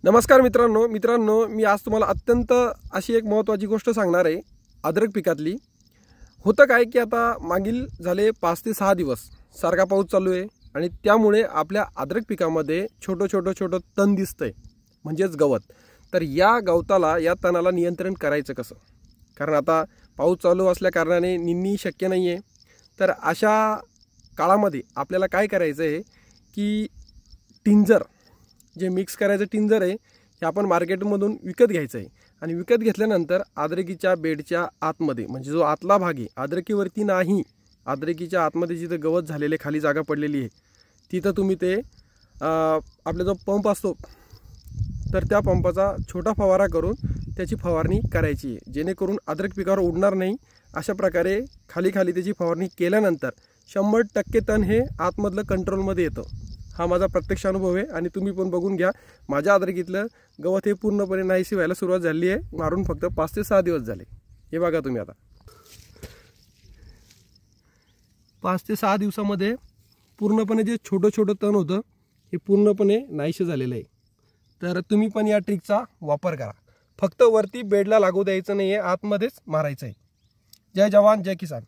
नमस्कार मित्रांनो मी आज तुम्हाला अत्यंत अशी एक महत्त्वाची गोष्ट सांगणार आहे अद्रक पिकातली। होतं काय की आता मागील झाले 5 ते 6 दिवस सारखा पाऊस चालू आहे आणि त्यामुळे आपल्या अद्रक पिकामध्ये छोटं तण दिसतंय म्हणजेच गवत। तर या गवताला या तणाला नियंत्रण करायचं कसं, कारण आता पाऊस चालू असल्या कारणाने निंदणी शक्य नाही आहे। तर अशा काळामध्ये आपल्याला काय करायचं आहे की टिंजर जे मिक्स करायचं टिंजर आहे हे आपण मार्केटमधून विकत घ्यायचं आहे आणि विकत घेतल्यानंतर अद्रकीच्या बेडच्या आतमध्ये म्हणजे जो आतला भाग आहे अद्रकीवरती नाही, अद्रकीच्या आतमध्ये जिथे गवत झालेले खाली जागा पडलेली आहे तिथं तुम्ही ते आपला जो पंप असतो तर त्या पंपाचा छोटा फवारा करून त्याची फवारणी करायची आहे, जेणेकरून अद्रक पिकावर उडणार नाही। अशा प्रकारे खाली त्याची फवारणी केल्यानंतर 100% तण हे आतमधलं कंट्रोलमध्ये येतं। हा माझा प्रत्यक्ष अनुभव आहे आणि तुम्ही पण बघून घ्या। माझ्या अद्रकीतलं गवत हे पूर्णपणे नाहीशी व्हायला सुरुवात झाली आहे, मारून फक्त 5 ते 6 दिवस झाले। हे बघा तुम्ही आता 5 ते 6 दिवसामध्ये पूर्णपणे जे छोटं तण होतं हे पूर्णपणे नाहीसे झालेलं आहे। तर तुम्ही पण या ट्रिकचा वापर करा, फक्त वरती बेडला लागू द्यायचं नाही आहे, आतमध्येच मारायचं आहे। जय जवान जय किसान।